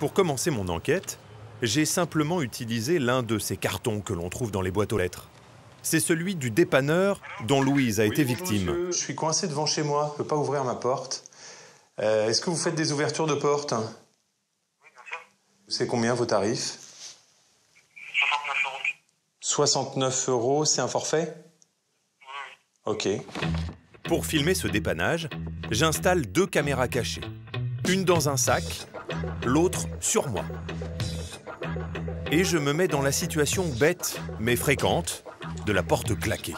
Pour commencer mon enquête, j'ai simplement utilisé l'un de ces cartons que l'on trouve dans les boîtes aux lettres. C'est celui du dépanneur dont Louise a été victime. Monsieur, je suis coincé devant chez moi, je ne peux pas ouvrir ma porte. Est-ce que vous faites des ouvertures de porte? Oui, bien sûr. C'est combien vos tarifs? 69 €. 69 €, c'est un forfait? Oui. Ok. Pour filmer ce dépannage, j'installe 2 caméras cachées. Une dans un sac, l'autre sur moi. Et je me mets dans la situation bête, mais fréquente, de la porte claquée.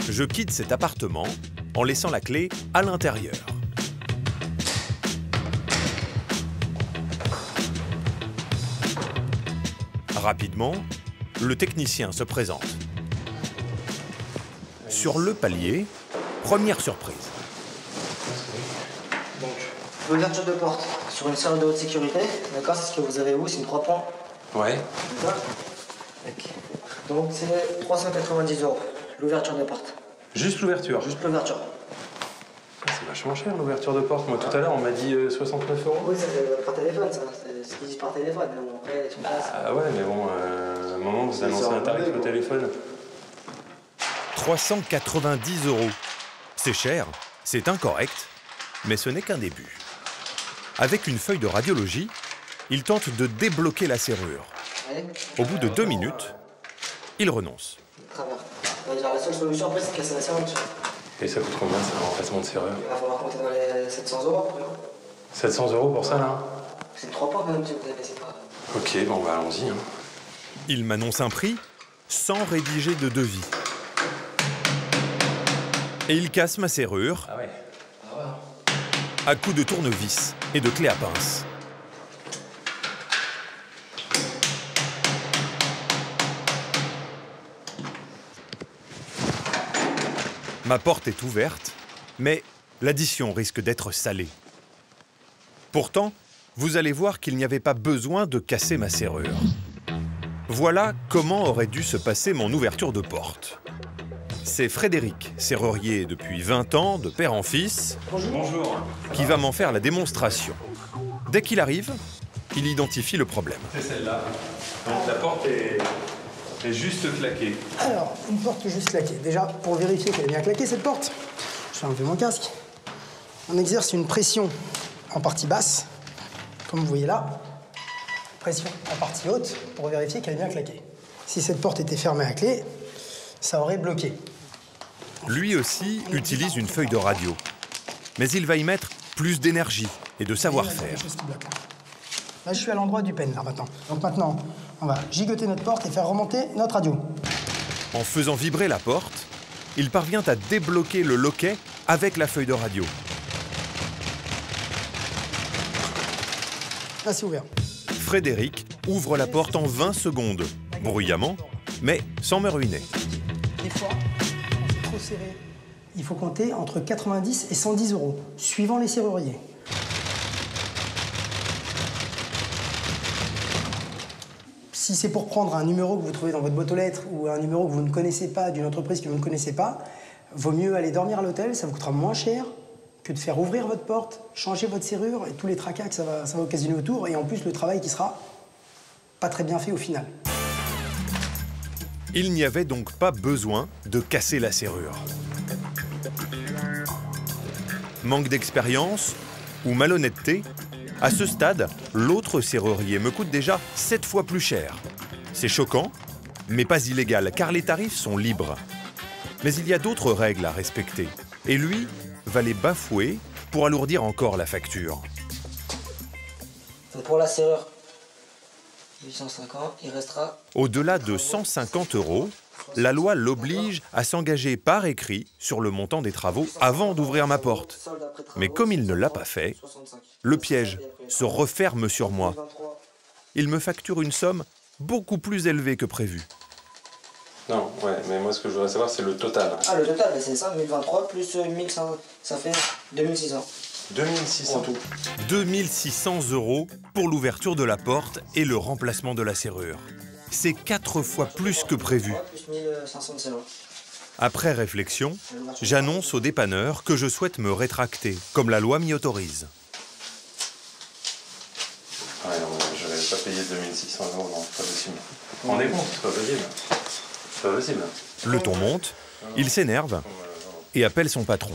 Je quitte cet appartement en laissant la clé à l'intérieur. Rapidement, le technicien se présente. Sur le palier, première surprise. Donc, l'ouverture de porte sur une serrure de haute sécurité, d'accord, c'est ce que vous avez vous, c'est une 3 points. Ouais. D'accord. Donc c'est 390 €, l'ouverture de porte. Juste l'ouverture? Juste l'ouverture. C'est vachement cher l'ouverture de porte. Moi tout à l'heure on m'a dit 69 €. Oui, ça c'est par téléphone, ça. C'est ce qu'ils disent par téléphone. Mais bon, après, sur place. Ah ouais, mais bon, à un moment vous annoncez un tarif au téléphone. 390 €. C'est cher, c'est incorrect, mais ce n'est qu'un début. Avec une feuille de radiologie, il tente de débloquer la serrure. Ouais. Au bout de 2 minutes, il renonce. Travers. La seule solution après, c'est de casser la serrure. Et ça coûte combien, c'est un remplacement de serrure? Il va falloir compter dans les 700 €. 700 € pour ça là? C'est 3 points quand même, si vous avez, c'est pas. Ok, bon bah allons-y. Hein. Il m'annonce un prix sans rédiger de devis. Et il casse ma serrure Ah ouais. à coups de tournevis et de clé à pince. Ma porte est ouverte, mais l'addition risque d'être salée. Pourtant, vous allez voir qu'il n'y avait pas besoin de casser ma serrure. Voilà comment aurait dû se passer mon ouverture de porte. C'est Frédéric, serrurier depuis 20 ans, de père en fils, Bonjour. qui va m'en faire la démonstration. Dès qu'il arrive, il identifie le problème. C'est celle-là. Donc la porte est juste claquée. Alors, une porte juste claquée. Déjà, pour vérifier qu'elle est bien claquée, cette porte, je vais enlever mon casque. On exerce une pression en partie basse, comme vous voyez là. Pression en partie haute, pour vérifier qu'elle est bien claquée. Si cette porte était fermée à clé, ça aurait bloqué. Lui aussi utilise une feuille de radio. Mais il va y mettre plus d'énergie et de savoir-faire. Là, je suis à l'endroit du pen, là, maintenant. Donc maintenant, on va gigoter notre porte et faire remonter notre radio. En faisant vibrer la porte, il parvient à débloquer le loquet avec la feuille de radio. Là, c'est ouvert. Frédéric ouvre la porte en 20 secondes, bruyamment, mais sans me ruiner. Des fois, quand c'est trop serré, il faut compter entre 90 et 110 €, suivant les serruriers. Si c'est pour prendre un numéro que vous trouvez dans votre boîte aux lettres ou un numéro que vous ne connaissez pas, d'une entreprise que vous ne connaissez pas, vaut mieux aller dormir à l'hôtel, ça vous coûtera moins cher que de faire ouvrir votre porte, changer votre serrure et tous les tracas que ça va occasionner autour, et en plus le travail qui sera pas très bien fait au final. Il n'y avait donc pas besoin de casser la serrure. Manque d'expérience ou malhonnêteté? À ce stade, l'autre serrurier me coûte déjà 7 fois plus cher. C'est choquant, mais pas illégal, car les tarifs sont libres. Mais il y a d'autres règles à respecter. Et lui va les bafouer pour alourdir encore la facture. Pour la serrure, 850, il restera. Au-delà de 150 €, la loi l'oblige à s'engager par écrit sur le montant des travaux avant d'ouvrir ma porte. Mais comme il ne l'a pas fait, le piège se referme sur moi. Il me facture une somme beaucoup plus élevée que prévu. Non, ouais, mais moi ce que je voudrais savoir c'est le total. Ah, le total, c'est ça, 1023 plus 1100, ça fait 2600. 2600 tout. 2600 € pour l'ouverture de la porte et le remplacement de la serrure. C'est 4 fois plus que prévu. Plus 1500 de serrure. Après réflexion, j'annonce au dépanneur que je souhaite me rétracter, comme la loi m'y autorise. Ouais, non, je vais pas payer 2600 €, non, c'est pas possible. Vous vous rendez compte, c'est pas possible. C'est pas possible. Le ton monte, il s'énerve et appelle son patron.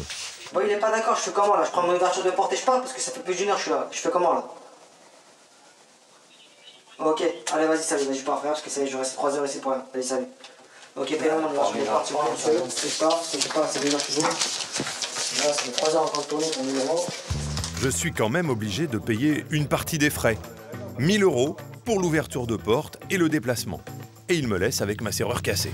Bon, il est pas d'accord, je fais comment là? Je prends mon ouverture de porte et je pars parce que ça fait plus d'une heure que je suis là. Je fais comment là? Ok, allez, vas-y, salut, vas-y, je pars, frère, parce que ça y est, je reste 3 heures ici pour rien. Allez, salut. Ok, paye-moi mon ouverture de porte, s'il vous plaît, monsieur. Je pars, parce que je sais pas, c'est 2 heures que je joue. Là, ça fait 3 heures en train de tourner ton numéro. Je suis quand même obligé de payer une partie des frais. 1 000 € pour l'ouverture de porte et le déplacement. Et il me laisse avec ma serrure cassée.